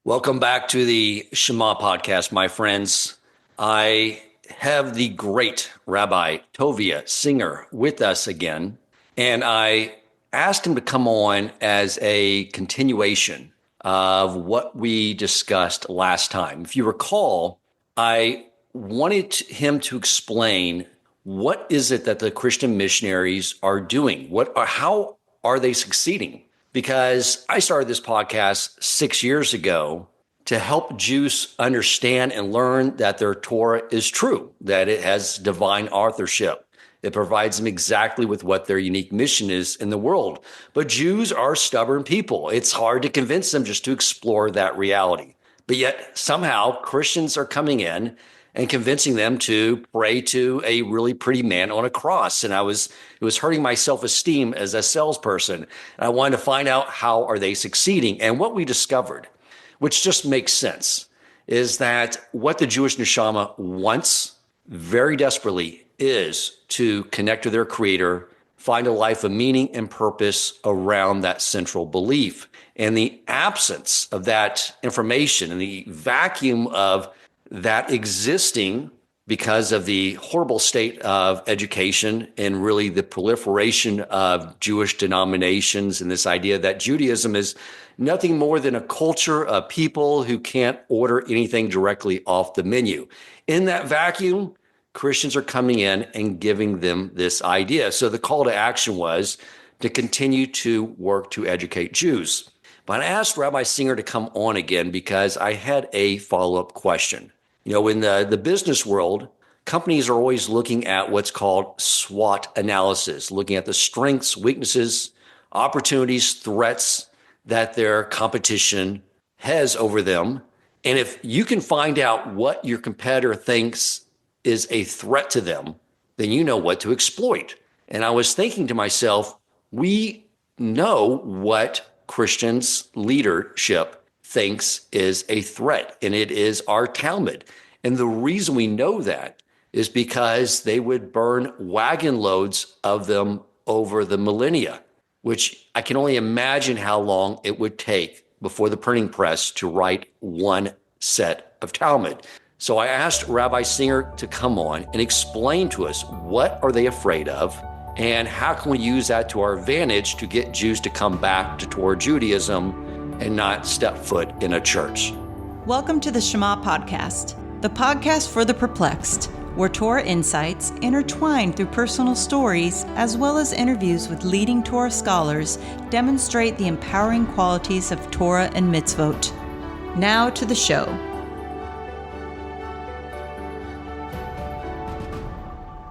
Welcome back to the Shema podcast, my friends. I have the great Rabbi Tovia Singer with us again, and I asked him to come on as a continuation of what we discussed last time. If you recall, I wanted him to explain what is it that the Christian missionaries are doing? How are they succeeding? Because I started this podcast 6 years ago to help Jews understand and learn that their Torah is true, that it has divine authorship. It provides them exactly with what their unique mission is in the world. But Jews are stubborn people. It's hard to convince them just to explore that reality. But yet somehow Christians are coming in and convincing them to pray to a really pretty man on a cross. And it was hurting my self-esteem as a salesperson. And I wanted to find out how are they succeeding. And what we discovered, which just makes sense, is that what the Jewish neshama wants very desperately is to connect to their creator, find a life of meaning and purpose around that central belief. And the absence of that information and the vacuum of that existing because of the horrible state of education and really the proliferation of Jewish denominations and this idea that Judaism is nothing more than a culture of people who can't order anything directly off the menu. In that vacuum, Christians are coming in and giving them this idea. So the call to action was to continue to work to educate Jews. But I asked Rabbi Singer to come on again because I had a follow-up question. You know, in the business world, companies are always looking at what's called SWOT analysis, looking at the strengths, weaknesses, opportunities, threats that their competition has over them. And if you can find out what your competitor thinks is a threat to them, then you know what to exploit. And I was thinking to myself, we know what Christians' leadership thinks is a threat, and it is our Talmud. And the reason we know that is because they would burn wagon loads of them over the millennia, which I can only imagine how long it would take before the printing press to write one set of Talmud. So I asked Rabbi Singer to come on and explain to us what are they afraid of and how can we use that to our advantage to get Jews to come back to Torah Judaism and not step foot in a church. Welcome to the Shema podcast, the podcast for the perplexed, where Torah insights intertwined through personal stories as well as interviews with leading Torah scholars demonstrate the empowering qualities of Torah and mitzvot. Now to the show.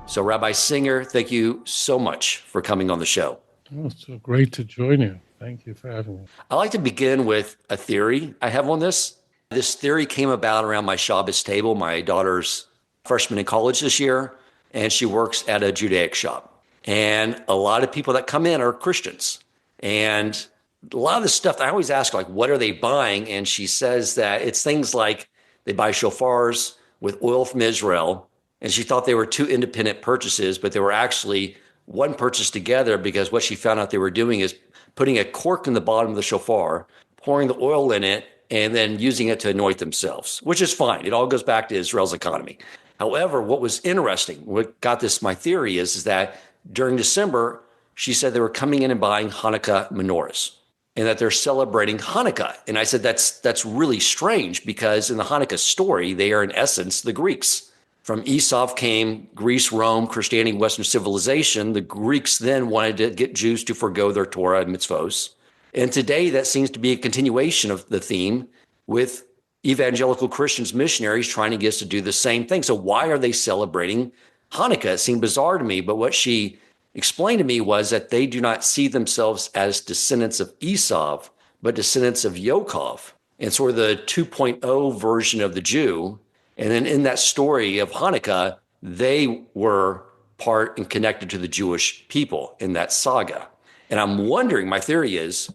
So Rabbi Singer, thank you so much for coming on the show. Oh, it's so great to join you. Thank you for having me. I like to begin with a theory I have on this. This theory came about around my Shabbos table. My daughter's freshman in college this year, and she works at a Judaic shop. And a lot of people that come in are Christians. And a lot of the stuff, I always ask, like, what are they buying? And she says that it's things like they buy shofars with oil from Israel. And she thought they were two independent purchases, but they were actually one purchase together because what she found out they were doing is putting a cork in the bottom of the shofar, pouring the oil in it, and then using it to anoint themselves, which is fine. It all goes back to Israel's economy. However, what was interesting, what got this my theory is that during December, she said they were coming in and buying Hanukkah menorahs and that they're celebrating Hanukkah. And I said, that's really strange because in the Hanukkah story, they are in essence the Greeks. From Esau came Greece, Rome, Christianity, Western civilization. The Greeks then wanted to get Jews to forgo their Torah and mitzvos. And today that seems to be a continuation of the theme with evangelical Christians, missionaries trying to get us to do the same thing. So why are they celebrating Hanukkah? It seemed bizarre to me, but what she explained to me was that they do not see themselves as descendants of Esau, but descendants of Yaakov, and sort of the 2.0 version of the Jew. And then in that story of Hanukkah, they were part and connected to the Jewish people in that saga. And I'm wondering, my theory is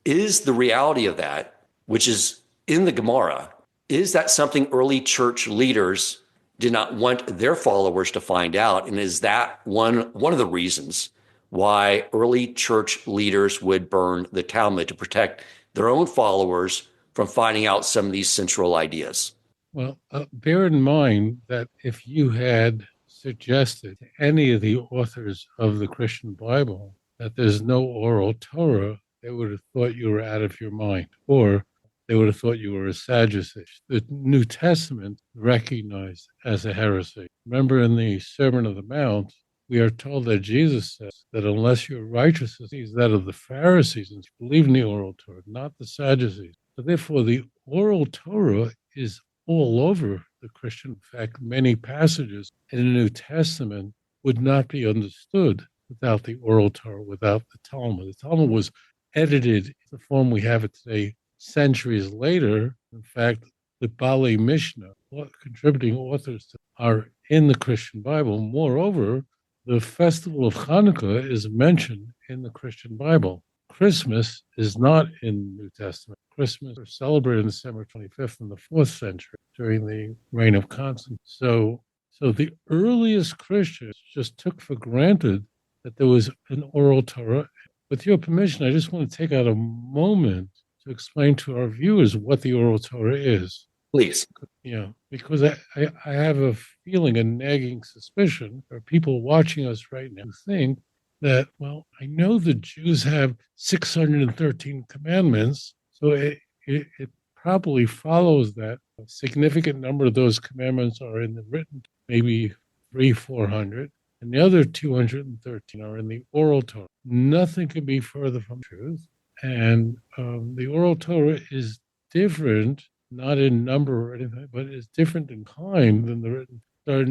the reality of that, which is in the Gemara, is that something early church leaders did not want their followers to find out? And is that one of the reasons why early church leaders would burn the Talmud to protect their own followers from finding out some of these central ideas? Well, bear in mind that if you had suggested to any of the authors of the Christian Bible that there's no oral Torah, they would have thought you were out of your mind, or they would have thought you were a Sadducee. The New Testament recognized as a heresy. Remember in the Sermon on the Mount, we are told that Jesus says that unless your righteousness is that of the Pharisees and believe in the oral Torah, not the Sadducees. So therefore, the oral Torah is all over the Christian. In fact, many passages in the New Testament would not be understood without the oral Torah, without the Talmud. The Talmud was edited in the form we have it today centuries later. In fact, the Bali Mishnah, contributing authors are in the Christian Bible. Moreover, the festival of Hanukkah is mentioned in the Christian Bible. Christmas is not in the New Testament. Christmas was celebrated on December 25th in the 4th century during the reign of Constantine. So the earliest Christians just took for granted that there was an oral Torah. With your permission, I just want to take out a moment to explain to our viewers what the oral Torah is. Please. Yeah, because I have a feeling, a nagging suspicion, or people watching us right now who think that, well, I know the Jews have 613 commandments, so it probably follows that a significant number of those commandments are in the written, maybe 400, and the other 213 are in the oral Torah. Nothing can be further from truth, and the oral Torah is different, not in number or anything, but it's different in kind than the written. There are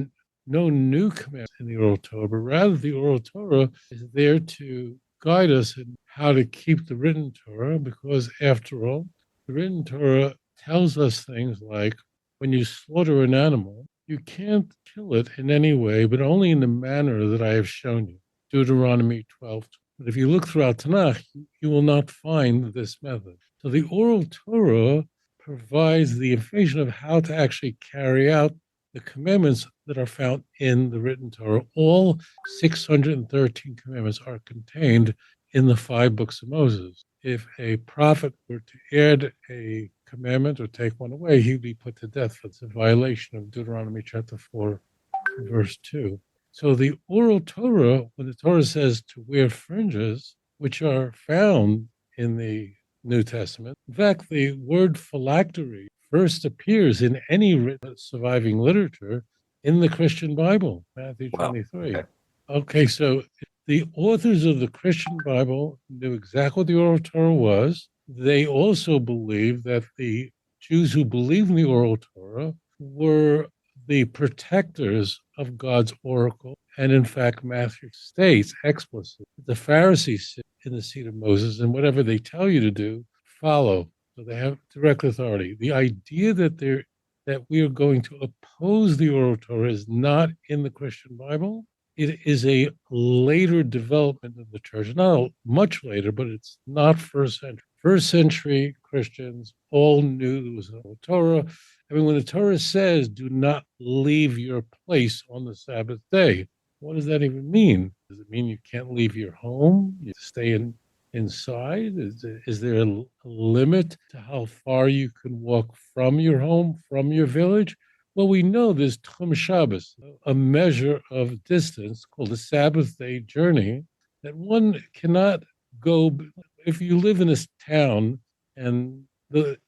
no new commands in the oral Torah, but rather the oral Torah is there to guide us in how to keep the written Torah, because after all, the written Torah tells us things like when you slaughter an animal, you can't kill it in any way, but only in the manner that I have shown you. Deuteronomy 12. But if you look throughout Tanakh, you will not find this method. So the oral Torah provides the information of how to actually carry out the commandments that are found in the written Torah. All 613 commandments are contained in the 5 books of Moses. If a prophet were to add a commandment or take one away, he'd be put to death. That's a violation of Deuteronomy chapter 4, verse 2. So the oral Torah, when the Torah says to wear fringes, which are found in the New Testament, in fact, the word phylactery first appears in any written surviving literature in the Christian Bible, Matthew 23. Wow. Okay, so the authors of the Christian Bible knew exactly what the oral Torah was. They also believed that the Jews who believed in the oral Torah were the protectors of God's oracle. And in fact, Matthew states explicitly that the Pharisees sit in the seat of Moses, and whatever they tell you to do, follow. So they have direct authority. The idea that we are going to oppose the oral Torah is not in the Christian Bible. It is a later development of the church, not much later, but it's not first century. First century Christians all knew there was an oral Torah. I mean, when the Torah says, do not leave your place on the Sabbath day, what does that even mean? Does it mean you can't leave your home? You stay inside? Is there a limit to how far you can walk from your home, from your village? Well, we know there's Tchum Shabbos, a measure of distance called the Sabbath day journey that one cannot go. If you live in a town and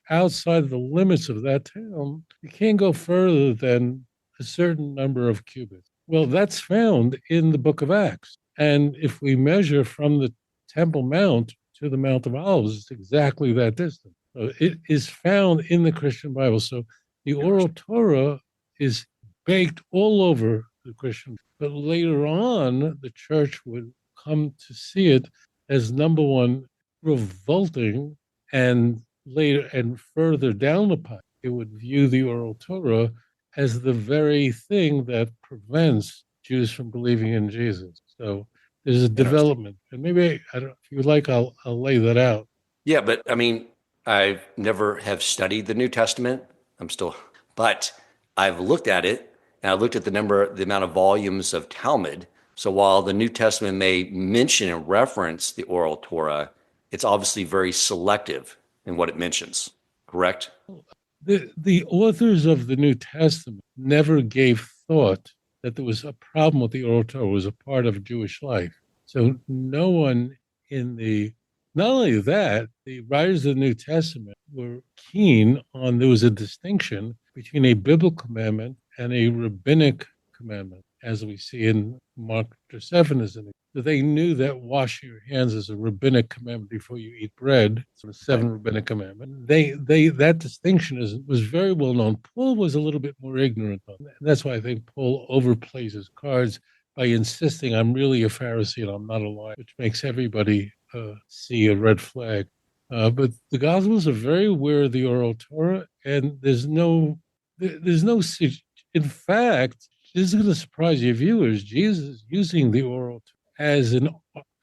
outside the limits of that town, you can't go further than a certain number of cubits. Well, that's found in the book of Acts. And if we measure from the Temple Mount to the Mount of Olives, it's exactly that distance. So it is found in the Christian Bible. So the oral Torah is baked all over the Christian. But later on, the church would come to see it as, number one, revolting, and later and further down the pipe, it would view the oral Torah as the very thing that prevents Jews from believing in Jesus. So there's a development. And maybe, I don't, if you would like, I'll lay that out. Yeah, but I mean, I never have studied the New Testament. But I've looked at it, and I looked at the amount of volumes of Talmud. So while the New Testament may mention and reference the oral Torah, it's obviously very selective in what it mentions, correct? The authors of the New Testament never gave thought that there was a problem with the Oral Torah, was a part of Jewish life. So no one in the, not only that, the writers of the New Testament were keen on, there was a distinction between a biblical commandment and a rabbinic commandment, as we see in Mark 7 as an example. They knew that washing your hands is a rabbinic commandment before you eat bread. So the seven rabbinic commandments. They that distinction was very well known. Paul was a little bit more ignorant on that. And that's why I think Paul overplays his cards by insisting I'm really a Pharisee and I'm not a liar, which makes everybody see a red flag. But the Gospels are very aware of the Oral Torah, and there's no, in fact, this is going to surprise your viewers. Jesus is using the Oral Torah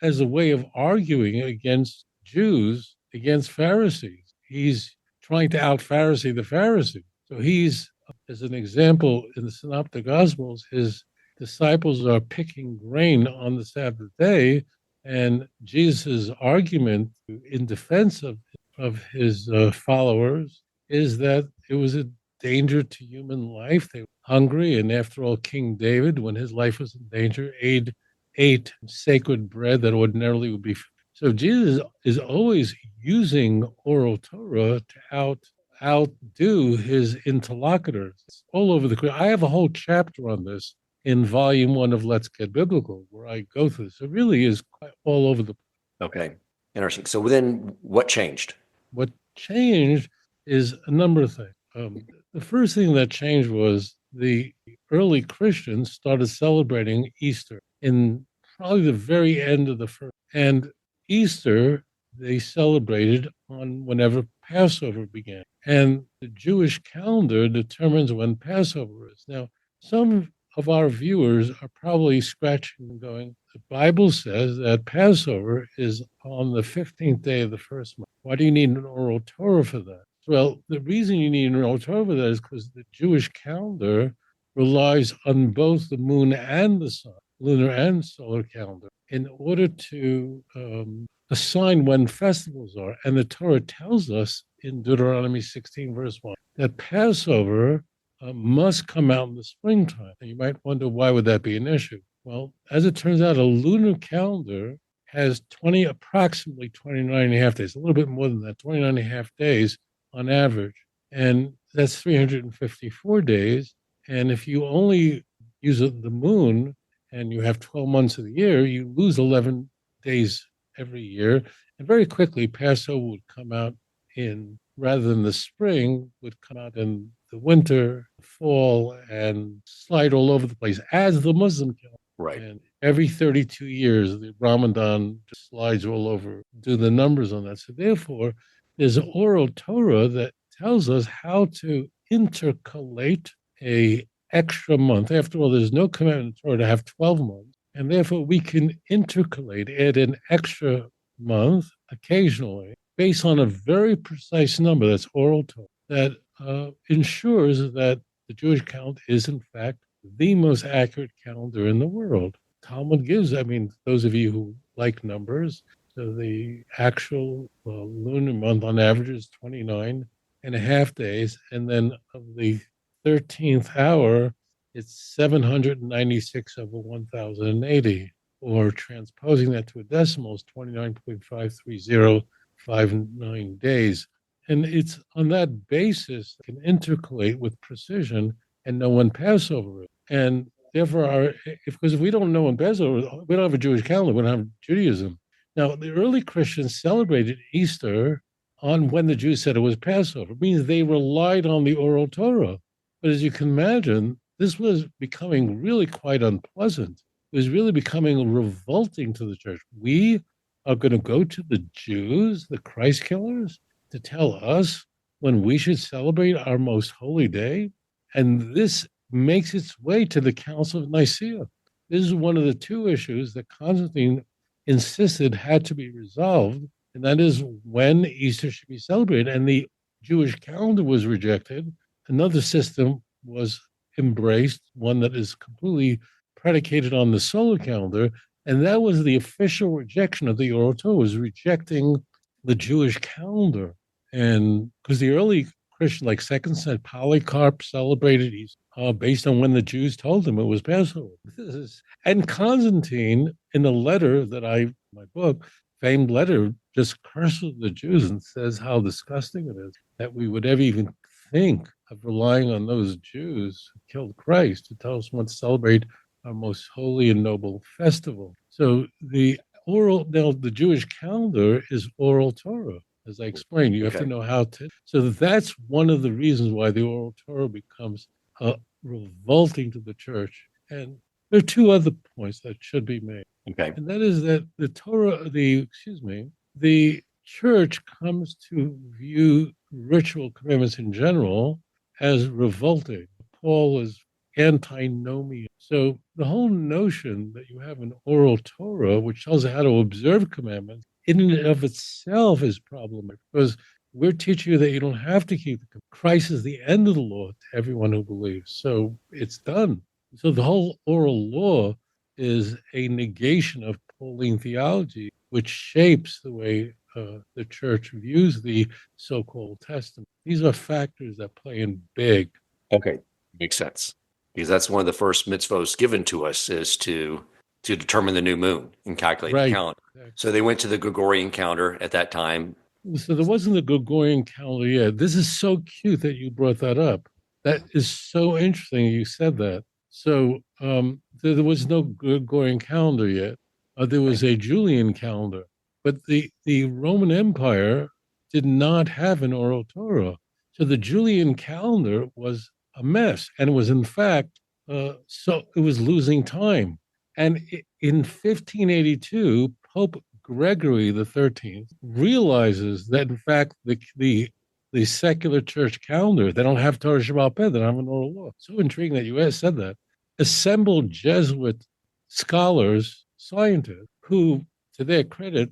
as a way of arguing against Jews, against Pharisees. He's trying to out-Pharisee the Pharisees. So he's, as an example, in the Synoptic Gospels, his disciples are picking grain on the Sabbath day, and Jesus' argument in defense of his followers is that it was a danger to human life. They were hungry, and after all, King David, when his life was in danger, ate sacred bread that ordinarily would be. So Jesus is always using Oral Torah to outdo his interlocutors. It's all over the. I have a whole chapter on this in volume 1 of Let's Get Biblical, where I go through this. It really is quite all over the. Okay, interesting. So then, what changed? What changed is a number of things. The first thing that changed was the early Christians started celebrating Easter in probably the very end of the first. And Easter, they celebrated on whenever Passover began. And the Jewish calendar determines when Passover is. Now, some of our viewers are probably scratching and going, the Bible says that Passover is on the 15th day of the first month. Why do you need an Oral Torah for that? Well, the reason you need an Oral Torah for that is because the Jewish calendar relies on both the moon and the sun, lunar and solar calendar, in order to assign when festivals are. And the Torah tells us in Deuteronomy 16, verse 1, that Passover must come out in the springtime. And you might wonder, why would that be an issue? Well, as it turns out, a lunar calendar has approximately 29 and a half days, a little bit more than that, 29 and a half days on average. And that's 354 days. And if you only use the moon and you have 12 months of the year, you lose 11 days every year. And very quickly, Passover would come out rather than the spring, would come out in the winter, fall, and slide all over the place, as the Muslim calendar. Right. And every 32 years, the Ramadan just slides all over. Do the numbers on that. So therefore, there's an Oral Torah that tells us how to intercalate a extra month. After all, there's no commandment in the Torah to have 12 months. And therefore, we can intercalate, add an extra month occasionally, based on a very precise number, that's Oral Torah, that ensures that the Jewish calendar is, in fact, the most accurate calendar in the world. Talmud gives, those of you who like numbers, so the actual lunar month on average is 29 and a half days. And then of the 13th hour, it's 796 over 1,080, or transposing that to a decimal is 29.53059 days. And it's on that basis that can intercalate with precision and know when Passover is. And therefore, because if we don't know when Passover is, we don't have a Jewish calendar, we don't have Judaism. Now, the early Christians celebrated Easter on when the Jews said it was Passover. It means they relied on the Oral Torah. But as you can imagine, this was becoming really quite unpleasant. It was really becoming revolting to the church. We are going to go to the Jews, the Christ killers, to tell us when we should celebrate our most holy day? And this makes its way to the Council of Nicaea. This is one of the two issues that Constantine insisted had to be resolved, and that is when Easter should be celebrated. And the Jewish calendar was rejected. Another system was embraced, one that is completely predicated on the solar calendar, and that was the official rejection of the Oral Torah, was rejecting the Jewish calendar. And because the early Christian, like second century, Polycarp celebrated Easter based on when the Jews told him it was Passover. And Constantine, in a letter that my book, famed letter, just curses the Jews and says how disgusting it is that we would ever even think of relying on those Jews who killed Christ to tell us when to celebrate our most holy and noble festival. So the Jewish calendar is oral Torah. As I explained, you have to Okay. know how to. So that's one of the reasons why the oral Torah becomes revolting to the church. And there are two other points that should be made. Okay. And that is that the church comes to view ritual commandments in general as revolting. Paul is antinomian. So the whole notion that you have an oral Torah, which tells you how to observe commandments, in and of itself is problematic because we're teaching you that you don't have to keep the commandments. Christ is the end of the law to everyone who believes. So it's done. So the whole oral law is a negation of Pauline theology, which shapes the way the church views the so-called Testament. These are factors that play in big. Okay. Makes sense. Because that's one of the first mitzvos given to us is to determine the new moon and calculate the Right. calendar. So they went to the Gregorian calendar at that time. So there wasn't a Gregorian calendar yet. This is so cute that you brought that up. That is so interesting you said that. So there was no Gregorian calendar yet. There was a Julian calendar, but the Roman Empire did not have an oral Torah. So the Julian calendar was a mess, and it was in fact so it was losing time. And in 1582, Pope Gregory the 13th realizes that in fact the secular church calendar, they don't have Torah Shabbat Peh, they don't have an oral law. So intriguing that you said that. Assembled Jesuit scholars, scientists, who, to their credit,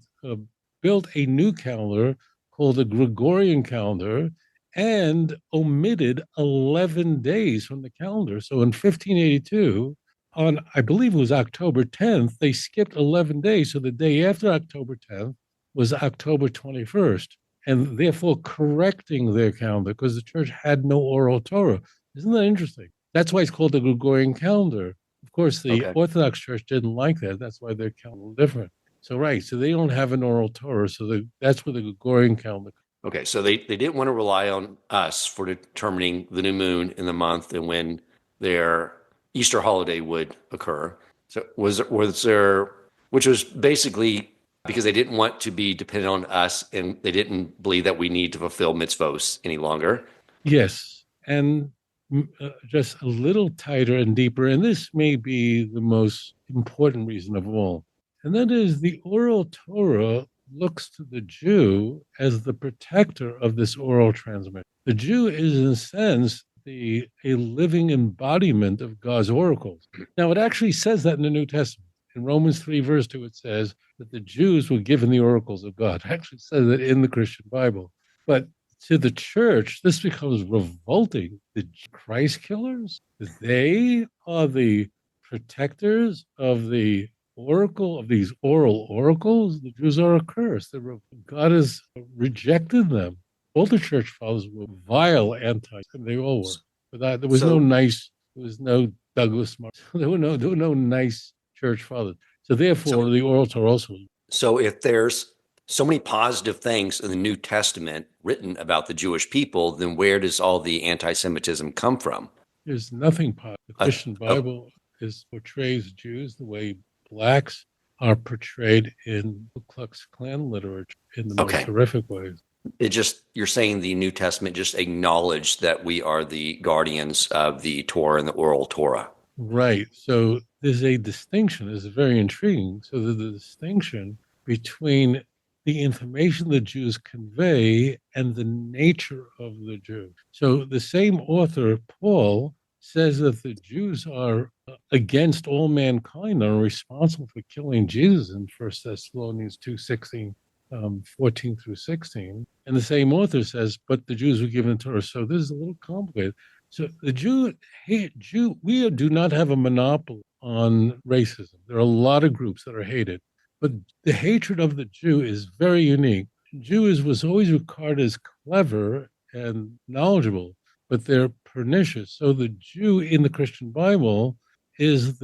built a new calendar called the Gregorian calendar and omitted 11 days from the calendar. So in 1582, on, I believe it was October 10th, they skipped 11 days. So the day after October 10th was October 21st, and therefore correcting their calendar because the church had no oral Torah. Isn't that interesting? That's why it's called the Gregorian calendar. Of course, the Orthodox Church didn't like that. That's why their calendar was different. So, right. So they don't have an oral Torah. So that's where the Gregorian calendar. Okay. So they didn't want to rely on us for determining the new moon in the month and when their Easter holiday would occur. So was there, which was basically because they didn't want to be dependent on us and they didn't believe that we need to fulfill mitzvos any longer. Yes. And just a little tighter and deeper. And this may be the most important reason of all. And that is the oral Torah looks to the Jew as the protector of this oral transmission. The Jew is, in a sense, a living embodiment of God's oracles. Now, it actually says that in the New Testament. In Romans 3, verse 2, it says that the Jews were given the oracles of God. It actually says that in the Christian Bible. But to the church, this becomes revolting. The Christ killers, they are the protectors of the oracle, of these oral oracles. The Jews are accursed. God has rejected them. All the church fathers were vile anti, and they all were. But there was no Douglas Mark. There were no nice church fathers. So therefore, the oral Torah also. So if there's so many positive things in the New Testament written about the Jewish people, then where does all the anti-Semitism come from? There's nothing positive. The Christian Bible portrays Jews the way blacks are portrayed in Ku Klux Klan literature in the most horrific ways. You're saying the New Testament just acknowledged that we are the guardians of the Torah and the oral Torah. Right. So there's a distinction. It's very intriguing. So there's a distinction between the information the Jews convey and the nature of the Jew. So the same author, Paul, says that the Jews are against all mankind and are responsible for killing Jesus in 1 Thessalonians 2:16. 14 through 16. And the same author says, but the Jews were given the Torah. So this is a little complicated. So we do not have a monopoly on racism. There are a lot of groups that are hated, but the hatred of the Jew is very unique. Jews was always regarded as clever and knowledgeable, but they're pernicious. So the Jew in the Christian Bible is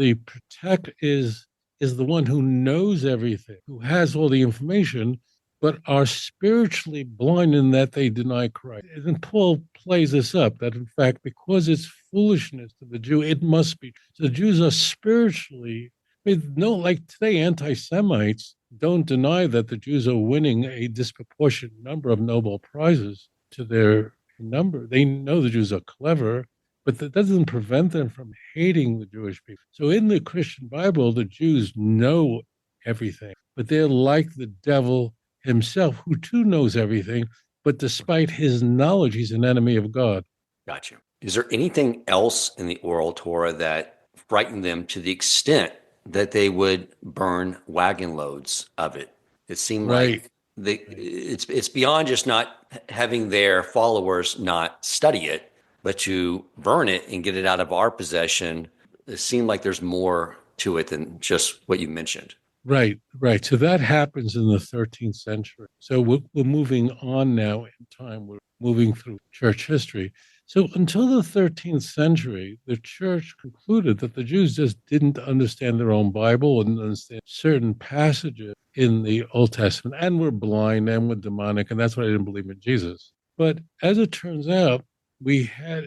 is the one who knows everything, who has all the information, but are spiritually blind in that they deny Christ. And Paul plays this up that in fact, because it's foolishness to the Jew, it must be. So the Jews are spiritually, no, like today, anti-Semites don't deny that the Jews are winning a disproportionate number of Nobel Prizes to their number. They know the Jews are clever, but that doesn't prevent them from hating the Jewish people. So in the Christian Bible, the Jews know everything, but they're like the devil himself, who too knows everything, but despite his knowledge, he's an enemy of God. Gotcha. Is there anything else in the Oral Torah that frightened them to the extent that they would burn wagon loads of it? It seemed Right. like it's beyond just not having their followers not study it, but to burn it and get it out of our possession. It seemed like there's more to it than just what you mentioned. Right, right. So that happens in the 13th century. So we're moving on now in time. We're moving through church history. So until the 13th century, the church concluded that the Jews just didn't understand their own Bible and understand certain passages in the Old Testament and were blind and were demonic, and that's why they didn't believe in Jesus. But as it turns out, I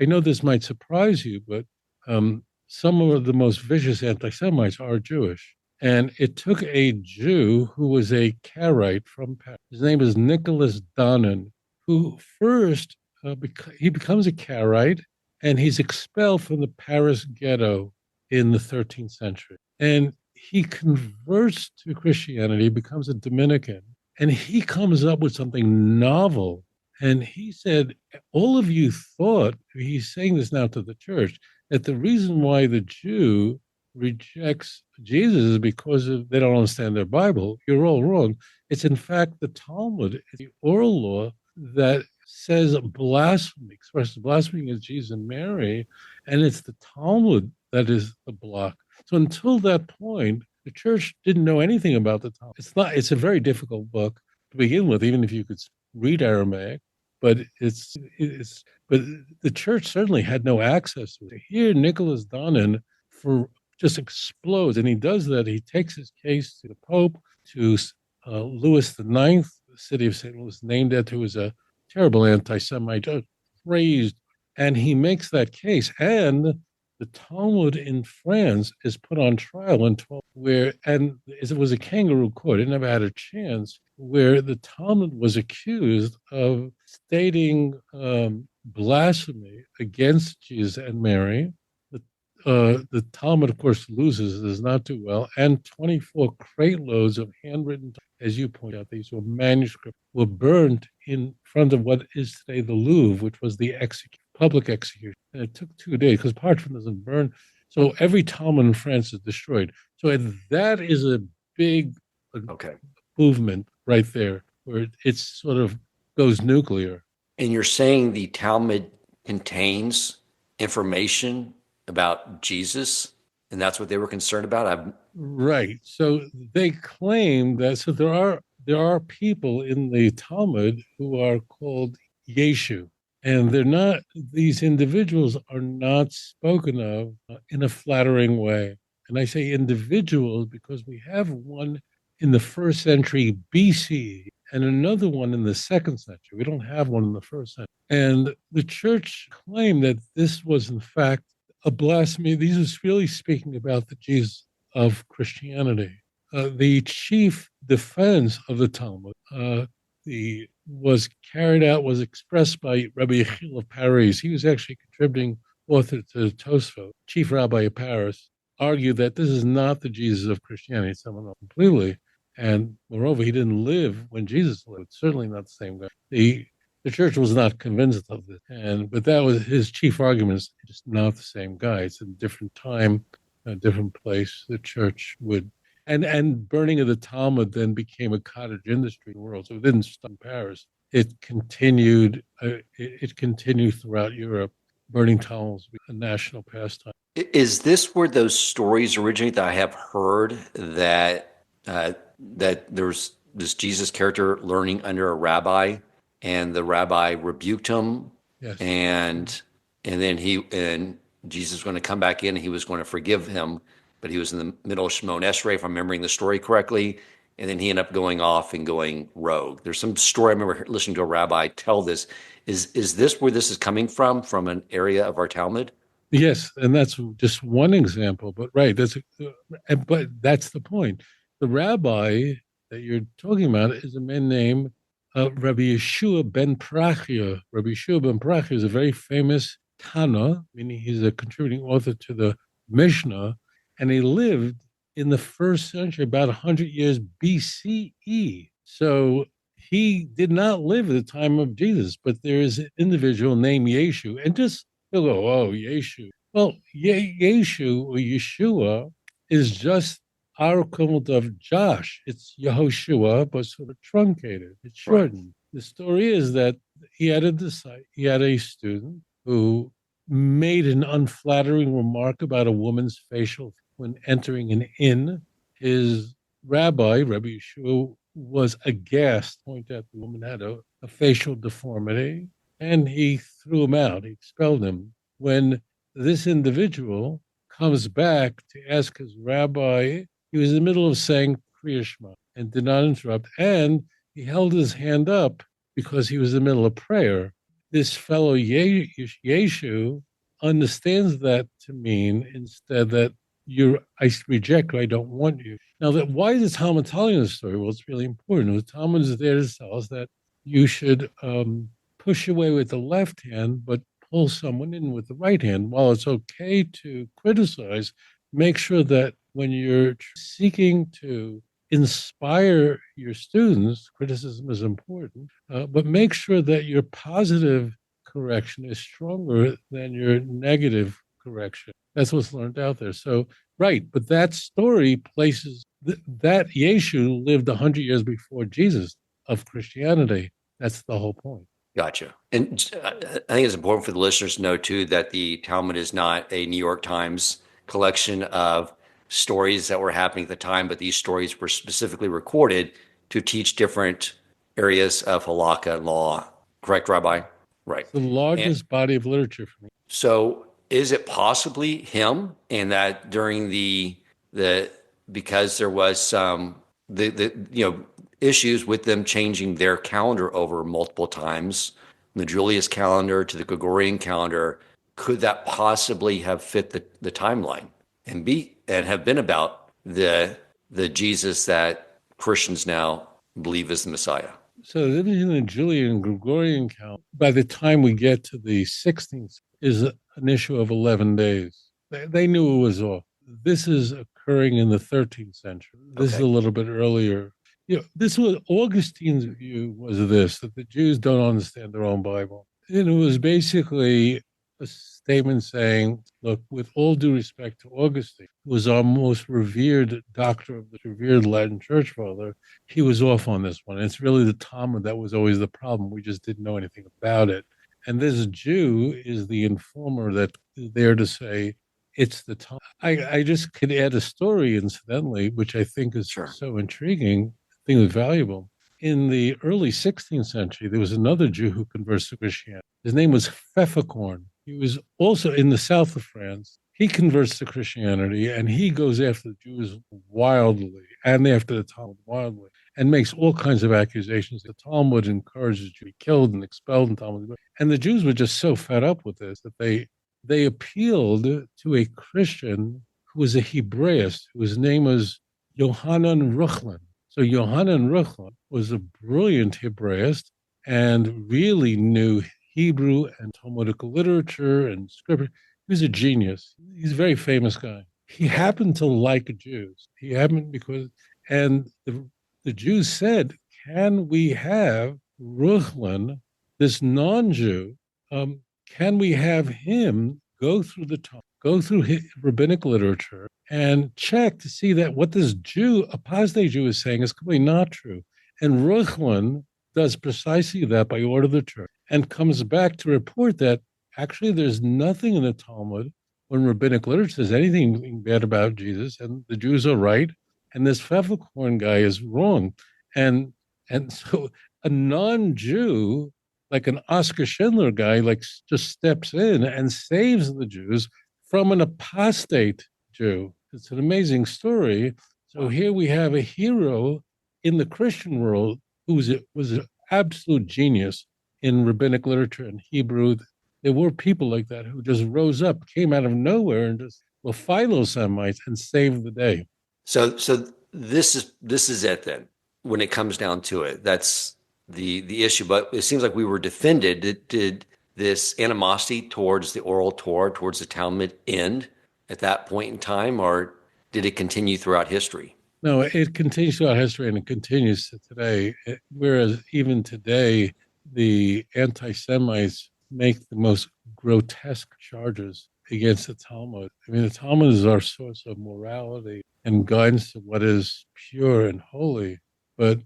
know this might surprise you, but some of the most vicious anti-Semites are Jewish. And it took a Jew who was a Karaite from Paris. His name is Nicholas Donnan, who first he becomes a Karaite, and he's expelled from the Paris ghetto in the 13th century. And he converts to Christianity, becomes a Dominican, and he comes up with something novel. And he said, all of you thought, he's saying this now to the church, that the reason why the Jew rejects Jesus is because they don't understand their Bible. You're all wrong. It's in fact the Talmud, the oral law that says blasphemy, expresses blasphemy against Jesus and Mary, and it's the Talmud that is the block. So until that point, the church didn't know anything about the Talmud. It's a very difficult book to begin with, even if you could read Aramaic, but but the church certainly had no access to it. Here, Nicholas Donnan just explodes, and he does that. He takes his case to the Pope, to Louis IX, the city of St. Louis, named after, who was a terrible anti-Semite, praised, and he makes that case. And the Talmud in France is put on trial in 12, and it was a kangaroo court. It never had a chance, where the Talmud was accused of stating blasphemy against Jesus and Mary. The Talmud, of course, loses, does not do well, and 24 crate loads of handwritten, as you point out, these were manuscripts, were burned in front of what is today the Louvre, which was the public execution. And it took 2 days because parchment doesn't burn. So every Talmud in France is destroyed. So that is a big movement right there, where it sort of goes nuclear. And you're saying the Talmud contains information about Jesus, and that's what they were concerned about? Right. So they claim that, so there are people in the Talmud who are called Yeshu, and these individuals are not spoken of in a flattering way. And I say individuals because we have one in the 1st century BCE and another one in the 2nd century. We don't have one in the 1st century. And the church claimed that this was in fact a blasphemy. These was really speaking about the Jesus of Christianity. The chief defense of the Talmud was expressed by Rabbi Singer of Paris. He was actually contributing author to Tosfot. Chief rabbi of Paris argued that this is not the Jesus of Christianity. It's someone else completely. And moreover, he didn't live when Jesus lived. Certainly not the same guy. The church was not convinced of this, but that was his chief argument: is just not the same guy. It's a different time, a different place. The church would, and burning of the Talmud then became a cottage industry in the world. So it didn't stop in Paris. It continued. It continued throughout Europe. Burning Talmuds was a national pastime. Is this where those stories originate that I have heard that there's this Jesus character learning under a rabbi, and the rabbi rebuked him, Yes. and and Jesus was going to come back in and he was going to forgive him, but he was in the middle of Shimon Esrei, if I'm remembering the story correctly, and then he ended up going off and going rogue. There's some story I remember listening to a rabbi tell this. Is this where this is coming from? From an area of our Talmud? Yes, and that's just one example, but right, but that's the point. The rabbi that you're talking about is a man named Rabbi Yeshua ben Prachia. Rabbi Yeshua ben Prachia is a very famous Tana, meaning he's a contributing author to the Mishnah, and he lived in the first century, about 100 years BCE. So he did not live at the time of Jesus, but there is an individual named Yeshu, and just he'll go, oh, Yeshu. Well, Yeshu or Yeshua is just our equivalent of Josh. It's Yehoshua, but sort of truncated. It's Right. shortened. The story is that he had a student who made an unflattering remark about a woman's facial when entering an inn. His Rabbi Yeshua, was aghast, pointed out the woman had a facial deformity, and he threw him out. He expelled him. When this individual comes back to ask his rabbi, he was in the middle of saying Kriya Shema and did not interrupt. And he held his hand up because he was in the middle of prayer. This fellow Yeshu understands that to mean instead that I reject you, I don't want you. Now, why is the Talmud telling this story? Well, it's really important. The Talmud is there to tell us that you should push away with the left hand, but pull someone in with the right hand. While it's okay to criticize, make sure that when you're seeking to inspire your students, criticism is important, but make sure that your positive correction is stronger than your negative correction. That's what's learned out there. So, right, but that story places that Yeshu lived 100 years before Jesus of Christianity. That's the whole point. Gotcha. And I think it's important for the listeners to know too that the Talmud is not a New York Times collection of stories that were happening at the time, but these stories were specifically recorded to teach different areas of halakha and law. Correct, Rabbi? Right. It's the largest body of literature for me. So is it possibly him, and that during the because there was some the issues with them changing their calendar over multiple times, the Julius calendar to the Gregorian calendar, could that possibly have fit the timeline and have been about the Jesus that Christians now believe is the Messiah? So the difference between the Julian and Gregorian count, by the time we get to the 16th, is an issue of 11 days. They knew it was off. This is occurring in the 13th century. This is a little bit earlier. This was Augustine's view was this, that the Jews don't understand their own Bible. And it was basically a statement saying, look, with all due respect to Augustine, who was our most revered doctor of the revered Latin church father, he was off on this one. And it's really the Talmud that was always the problem. We just didn't know anything about it. And this Jew is the informer that's there to say, it's the Talmud. I just could add a story, incidentally, which I think is so intriguing, I think it's valuable. In the early 16th century, there was another Jew who converted to Christianity. His name was Pfefferkorn. He was also in the south of France. He converts to Christianity, and he goes after the Jews wildly, and after the Talmud wildly, and makes all kinds of accusations. The Talmud encourages you to be killed and expelled in Talmud. And the Jews were just so fed up with this that they appealed to a Christian who was a Hebraist, whose name was Yohanan Ruchlin. So Yohanan Ruchlin was a brilliant Hebraist and really knew Hebrew and Talmudic literature and scripture. He was a genius. He's a very famous guy. He happened to like Jews. And the Jews said, can we have Ruchlin, this non-Jew, can we have him go through the Talmud, go through rabbinic literature, and check to see that what this Jew, apostate Jew, is saying is completely not true? And Ruchlin does precisely that by order of the church and comes back to report that actually there's nothing in the Talmud when rabbinic literature says anything bad about Jesus, and the Jews are right, and this Pfefferkorn guy is wrong. And so a non-Jew, like an Oscar Schindler guy, like just steps in and saves the Jews from an apostate Jew. It's an amazing story. So here we have a hero in the Christian world who was an absolute genius in rabbinic literature and Hebrew. There were people like that who just rose up, came out of nowhere, and just were philo-Semites and saved the day. So this is it then. When it comes down to it, that's the issue. But it seems like we were defended. Did this animosity towards the Oral Torah, towards the Talmud, end at that point in time, or did it continue throughout history? No, it continues throughout history and it continues to today. Whereas even today, the anti Semites make the most grotesque charges against the Talmud. I mean, the Talmud is our source of morality and guidance to what is pure and holy, but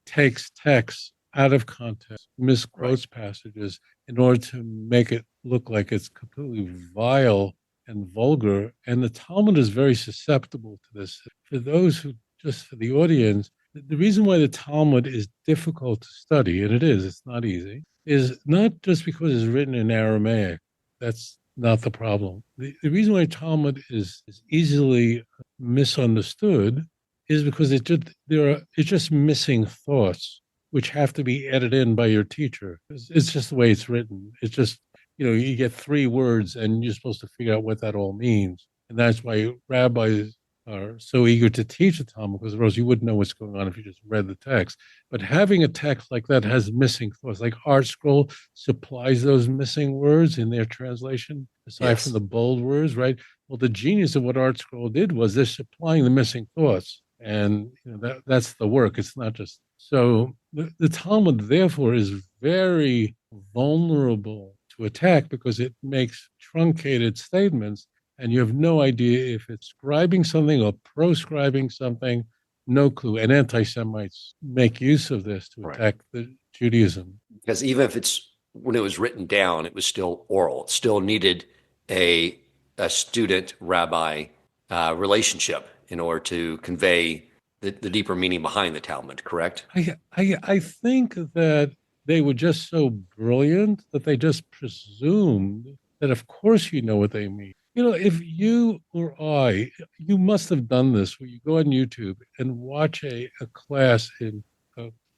takes texts out of context, misquotes passages in order to make it look like it's completely vile and vulgar. And the Talmud is very susceptible to this. For those who, just for the audience, the reason why the Talmud is difficult to study, and it's not easy, is not just because it's written in Aramaic. That's not the problem. The reason why Talmud is easily misunderstood is because it's just missing thoughts which have to be added in by your teacher. It's just the way it's written. It's just, you get 3 words and you're supposed to figure out what that all means. And that's why rabbis are so eager to teach the Talmud, because otherwise you wouldn't know what's going on if you just read the text. But having a text like that has missing thoughts, like Art Scroll supplies those missing words in their translation, aside Yes. from the bold words, right? Well, the genius of what Art Scroll did was they're supplying the missing thoughts. And that's the work. It's not just so the Talmud, therefore, is very vulnerable to attack because it makes truncated statements and you have no idea if it's scribing something or proscribing something, no clue. And anti-Semites make use of this to attack the Judaism. Because even if when it was written down, it was still oral. It still needed a student rabbi relationship in order to convey the deeper meaning behind the Talmud, correct? I think that they were just so brilliant that they just presumed that, of course, you know what they mean. If you or you must have done this, where you go on YouTube and watch a class in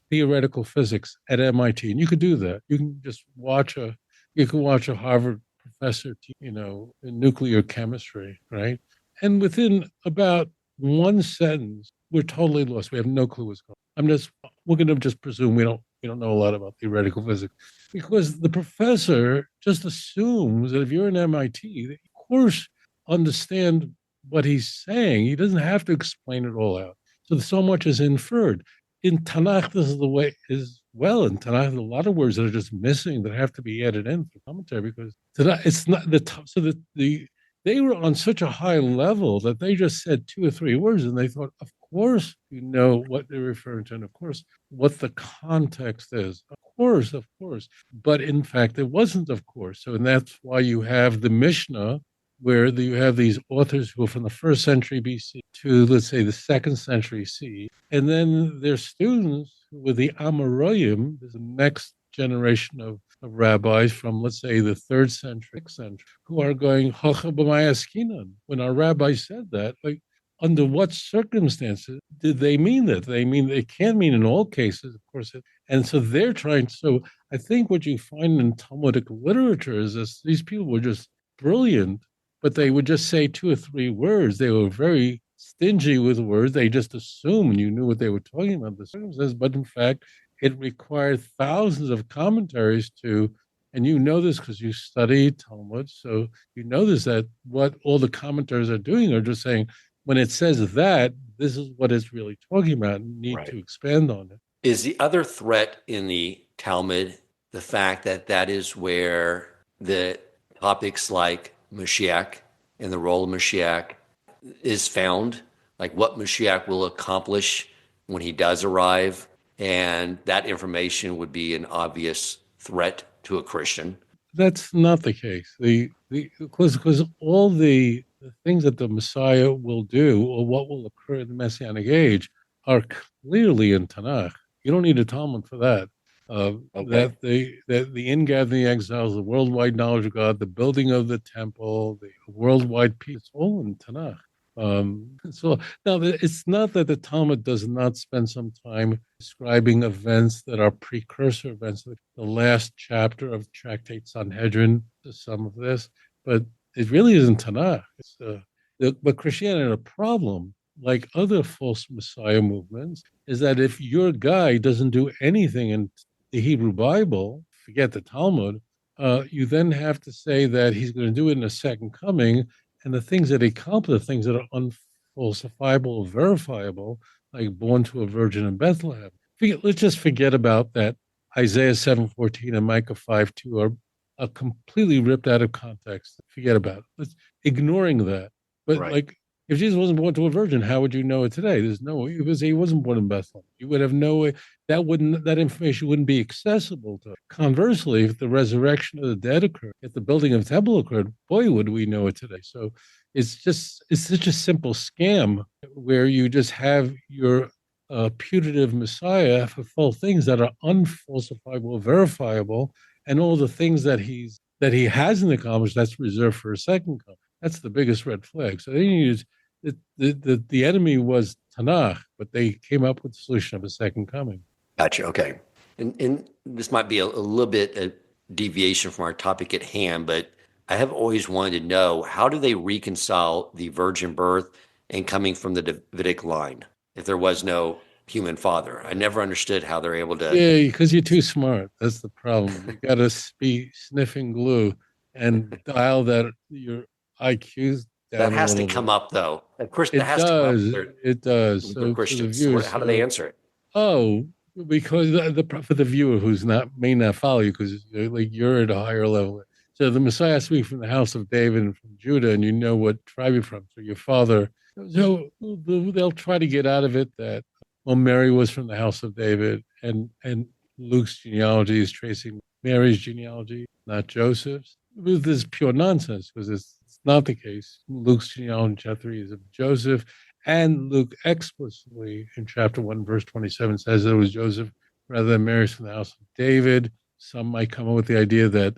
theoretical physics at MIT, and you could do that. You can just you can watch a Harvard professor, in nuclear chemistry, right? And within about one sentence, we're totally lost. We have no clue what's going on. We're going to just presume we don't know a lot about theoretical physics because the professor just assumes that if you're in MIT, that of course understand what he's saying. He doesn't have to explain it all out. So much is inferred. In Tanakh, this is the way as well. In Tanakh, there's a lot of words that are just missing that have to be added in for commentary because it's not they were on such a high level that they just said 2 or 3 words and they thought, of course, you know what they're referring to, and of course, what the context is. Of course. But in fact, it wasn't, of course. So, and that's why you have the Mishnah, where you have these authors who are from the 1st century BC to, let's say, the 2nd century CE. And then their students with the Amoraim, the next generation of rabbis from, let's say, the 3rd century, 6th century, who are going, Hacha b'may askinan. When our rabbi said that, like, under what circumstances did they mean that? They can't mean in all cases, of course. And so they're trying. So I think what you find in Talmudic literature is this: these people were just brilliant, but they would just say 2 or 3 words. They were very stingy with words. They just assumed you knew what they were talking about, the circumstances. But in fact, it required thousands of commentaries and you know this because you study Talmud, so you know this, that what all the commentaries are doing are just saying, when it says that, this is what it's really talking about, and need to expand on it. Is the other threat in the Talmud the fact that is where the topics like Mashiach and the role of Mashiach is found? Like what Mashiach will accomplish when he does arrive, and that information would be an obvious threat to a Christian? That's not the case. Because all the things that the Messiah will do, or what will occur in the Messianic age, are clearly in Tanakh. You don't need a Talmud for that. Okay. That the ingathering exiles, the worldwide knowledge of God, the building of the temple, the worldwide peace, it's all in Tanakh. So now it's not that the Talmud does not spend some time describing events that are precursor events. Like the last chapter of Tractate Sanhedrin is some of this, but it really isn't Tanakh. But Christianity had a problem, like other false Messiah movements, is that if your guy doesn't do anything in the Hebrew Bible, forget the Talmud, you then have to say that he's going to do it in a second coming, and the things that he accomplished, things that are unfalsifiable, verifiable, like born to a virgin in Bethlehem. Let's just forget about that. Isaiah 7:14 and Micah 5:2 are completely ripped out of context. Forget about it. Ignoring that. But Right. like, if Jesus wasn't born to a virgin, how would you know it today? There's no way, because he wasn't born in Bethlehem. You would have no way, that information wouldn't be accessible to. Conversely, if the resurrection of the dead occurred, if the building of the temple occurred, boy, would we know it today. So it's such a simple scam where you just have your putative Messiah fulfill things that are unfalsifiable, verifiable, and all the things that he hasn't accomplished, that's reserved for a second coming. That's the biggest red flag. So they used the enemy was Tanakh, but they came up with the solution of a second coming. Gotcha. Okay. And this might be a little bit a deviation from our topic at hand, but I have always wanted to know, how do they reconcile the virgin birth and coming from the Davidic line if there was no human father? I never understood how they're able to. Yeah, because you're too smart. That's the problem. You got to be sniffing glue and dial that your IQs That down a has to little come bit. up, though. Of course, that It has to come up does. It does. with their So for the Christians. So viewers, how do they answer it? oh, because for the viewer who's not may not follow you because like you're at a higher level. So the Messiah speaks from the house of David and from Judah, and you know what tribe you're from. So your father. So they'll try to get out of it that well, Mary was from the house of David, and Luke's genealogy is tracing Mary's genealogy, not Joseph's. This is pure nonsense because it's not the case. Luke's genealogy in chapter 3 is of Joseph, and Luke explicitly in chapter 1, verse 27 says it was Joseph rather than Mary from the house of David. Some might come up with the idea that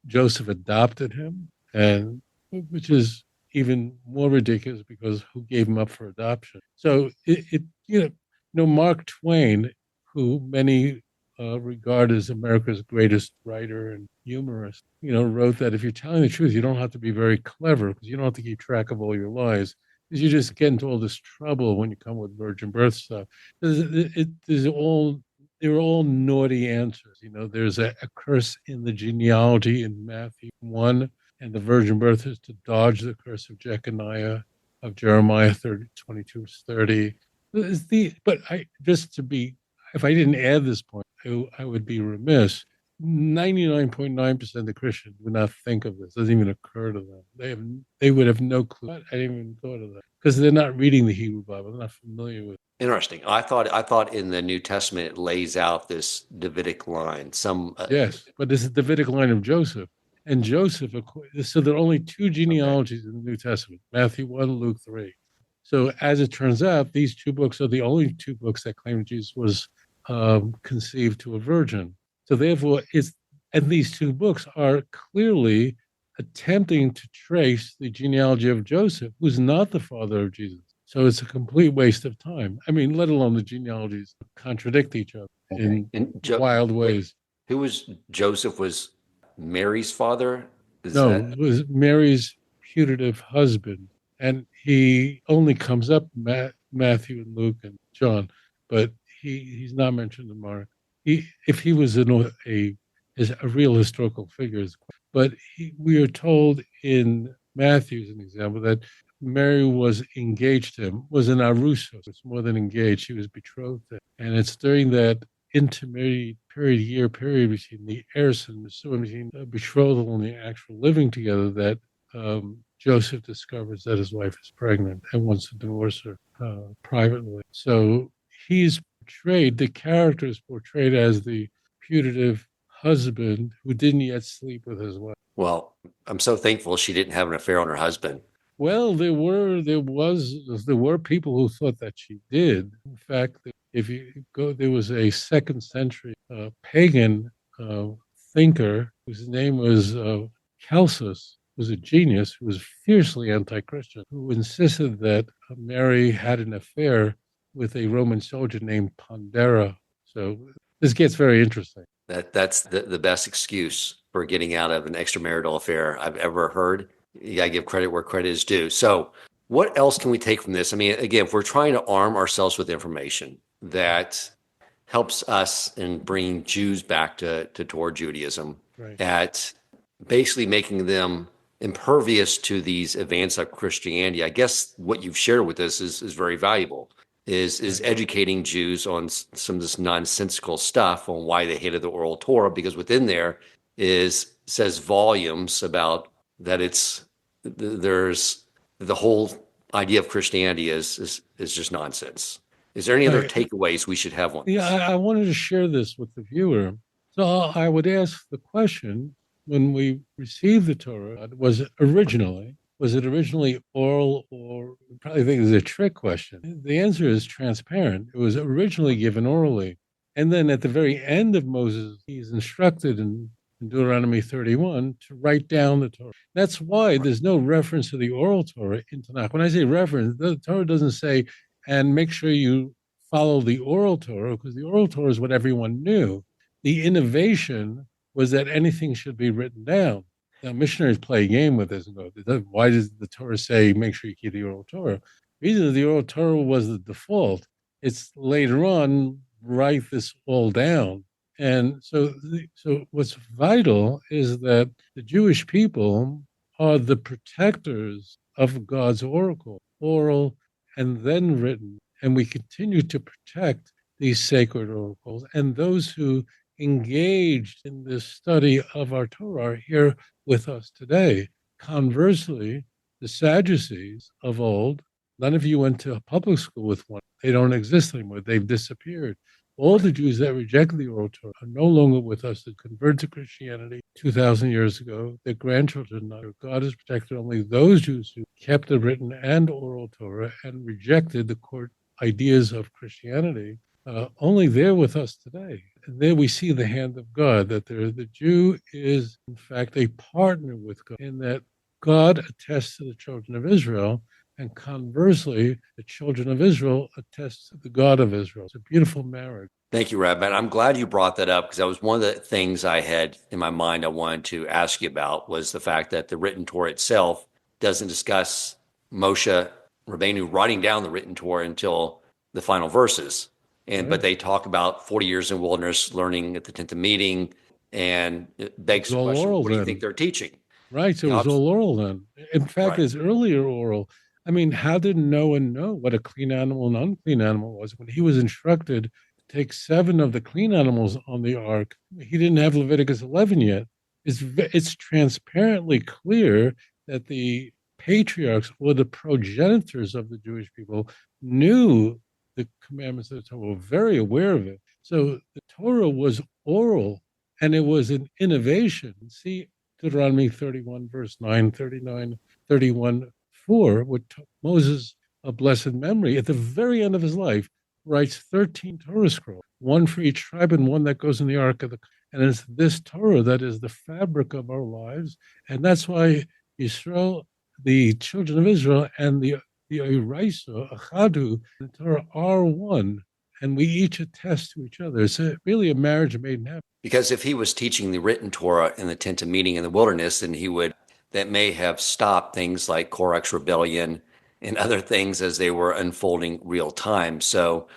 Joseph adopted him, and which is even more ridiculous because who gave him up for adoption? So Mark Twain, who many regard as America's greatest writer and humorist, wrote that if you're telling the truth, you don't have to be very clever because you don't have to keep track of all your lies. Because you just get into all this trouble when you come with virgin birth stuff. They're all naughty answers. There's a curse in the genealogy in Matthew 1, and the virgin birth is to dodge the curse of Jeconiah, of Jeremiah 30:22-30. But if I didn't add this point, I would be remiss. 99.9% of the Christians would not think of this. It doesn't even occur to them. They would have no clue. I didn't even thought of that because they're not reading the Hebrew Bible. They're not familiar with it. Interesting. I thought in the New Testament it lays out this Davidic line. Yes, but this is the Davidic line of Joseph. And Joseph, so there are only two genealogies in the New Testament, Matthew 1, Luke 3. So as it turns out, these two books are the only two books that claim Jesus was conceived to a virgin. So therefore, and these two books are clearly attempting to trace the genealogy of Joseph, who's not the father of Jesus. So it's a complete waste of time. I mean, let alone the genealogies contradict each other in wild ways. Who was Joseph? Was Mary's father? Is No, that it was Mary's putative husband, and he only comes up Matthew and Luke and John, but he's not mentioned in Mark. If he was a real historical figure, but we are told in Matthew, as an example, that Mary was engaged to him, was an arusa. It's more than engaged. She was betrothed to him. And it's during that intermediate year period between the heirs and between the betrothal and the actual living together that Joseph discovers that his wife is pregnant and wants to divorce her privately. So the character is portrayed as the putative husband who didn't yet sleep with his wife. well, I'm so thankful she didn't have an affair on her husband. Well, there were people who thought that she did. In fact, if you go, there was a second century pagan uh, thinker whose name was Celsus, who was a genius, who was fiercely anti-Christian, who insisted that Mary had an affair with a Roman soldier named Pondera. So this gets very interesting. That's the best excuse for getting out of an extramarital affair I've ever heard. You gotta give credit where credit is due. So, what else can we take from this? I mean, again, if we're trying to arm ourselves with information that helps us in bringing Jews back to toward Judaism, Right. at basically making them impervious to these advances of Christianity. I guess what you've shared with us is very valuable. Is Right. educating Jews on some of this nonsensical stuff on why they hated the Oral Torah, because within there is says volumes about that there's the whole idea of Christianity is just nonsense. Is there any other Right. takeaways we should have on Yeah, this? I wanted to share this with the viewer. So I would ask the question when we received the Torah, was it originally oral, or you probably think it's a trick question? The answer is transparent. It was originally given orally. And then at the very end of Moses, he's instructed in Deuteronomy 31 to write down the Torah. That's why there's no reference to the oral Torah in Tanakh. When I say reference, the Torah doesn't say, and make sure you follow the oral Torah, because the oral Torah is what everyone knew. The innovation was that anything should be written down. Now, missionaries play a game with this and go, why does the Torah say make sure you keep the oral Torah? The reason the oral Torah was the default. It's later on, write this all down. And so what's vital is that the Jewish people are the protectors of God's oracle, oral and then written. And we continue to protect these sacred oracles. And those who engaged in this study of our Torah are here with us today. Conversely, the Sadducees of old, none of you went to a public school with one. They don't exist anymore. They've disappeared. All the Jews that rejected the Oral Torah are no longer with us. They converted to Christianity 2,000 years ago. Their grandchildren are. God has protected only those Jews who kept the written and oral Torah and rejected the core ideas of Christianity. Only they're with us today. And there we see the hand of God, that the Jew is, in fact, a partner with God, in that God attests to the children of Israel, and conversely, the children of Israel attest to the God of Israel. It's a beautiful marriage. Thank you, Rabbi. And I'm glad you brought that up, because that was one of the things I had in my mind I wanted to ask you about, was the fact that the written Torah itself doesn't discuss Moshe Rabbeinu writing down the written Torah until the final verses. But Right? they talk about 40 years in wilderness, learning at the tent of meeting, and it It begs was the all question, oral what do you think then. they're teaching? Right. So You it know, was all oral then. In fact, right. his earlier oral, I mean, how did Noah know what a clean animal and unclean animal was? When he was instructed to take 7 of the clean animals on the ark, he didn't have Leviticus 11 yet. It's transparently clear that the patriarchs or the progenitors of the Jewish people knew the commandments of the Torah, were very aware of it. So the Torah was oral, and it was an innovation. See, Deuteronomy 31, verse 9, 39, 31, 4, with Moses of blessed memory, at the very end of his life, writes 13 Torah scrolls, one for each tribe and one that goes in the Ark of the. And it's this Torah that is the fabric of our lives. And that's why Israel, the children of Israel, and the Eraisa, Achadu, the Torah are one. And we each attest to each other. It's really a marriage made in heaven. Because if he was teaching the written Torah in the tent of meeting in the wilderness, then that may have stopped things like Korach's rebellion and other things as they were unfolding real time. So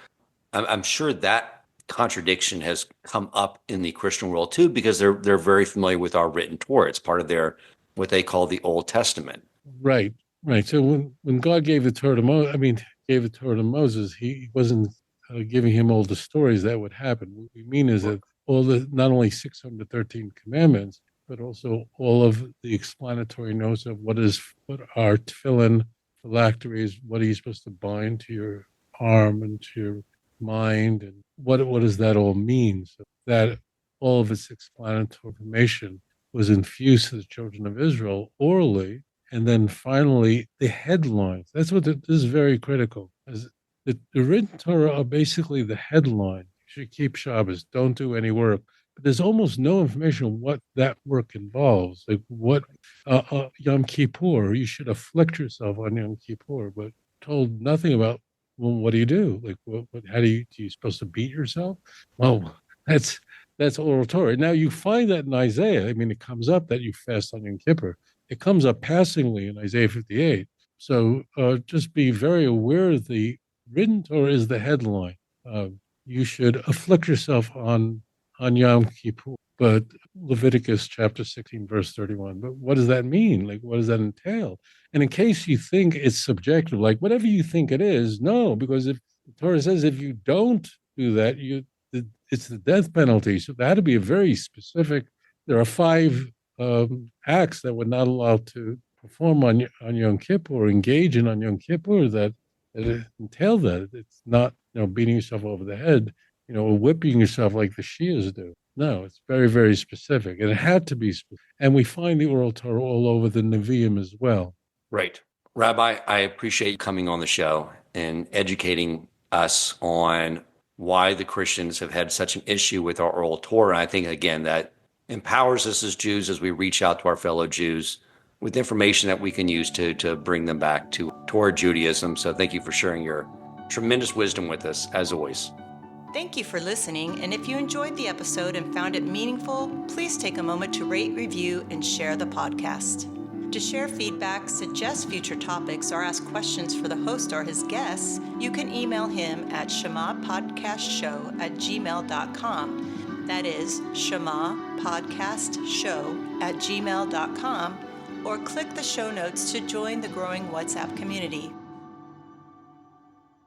I'm sure that contradiction has come up in the Christian world too, because they're very familiar with our written Torah. It's part of their what they call the Old Testament. Right, right. So when God gave the Torah to gave the Torah to Moses, he wasn't giving him all the stories that would happen. What we mean is that all the not only 613 commandments, but also all of the explanatory notes of what are tefillin, phylacteries, what are you supposed to bind to your arm and to your mind, and what does that all mean? So that all of its explanatory information was infused to the children of Israel orally, And then finally, the headlines. That's what this is very critical. The written Torah are basically the headline. You should keep Shabbos, don't do any work. But there's almost no information on what that work involves. Like what Yom Kippur, you should afflict yourself on Yom Kippur, but told nothing about, well, what do you do? Like, how do you supposed to beat yourself? Well, that's Oral Torah. Now you find that in Isaiah. I mean, it comes up that you fast on Yom Kippur. It comes up passingly in Isaiah 58. So just be very aware of the written Torah is the headline. You should afflict yourself on Yom Kippur, but Leviticus chapter 16, verse 31. But what does that mean? Like, what does that entail? And in case you think it's subjective, like whatever you think it is, no, because if the Torah says if you don't do that, it's the death penalty. So that had to be a very specific. There are 5 acts that we're not allowed to perform on Yom Kippur or engage in on Yom Kippur that entail that. It's not beating yourself over the head, or whipping yourself like the Shias do. No, it's very, very specific. And it had to be specific. And we find the Oral Torah all over the Nevi'im as well. Right. Rabbi, I appreciate you coming on the show and educating us on why the Christians have had such an issue with our Oral Torah. I think, again, that empowers us as Jews as we reach out to our fellow Jews with information that we can use to bring them back to Torah Judaism. So thank you for sharing your tremendous wisdom with us, as always. Thank you for listening, and if you enjoyed the episode and found it meaningful, please take a moment to rate, review, and share the podcast. To share feedback, suggest future topics, or ask questions for the host or his guests, you can email him at shamapodcastshow@gmail.com. That is shamapodcastshow@gmail.com, or click the show notes to join the growing WhatsApp community.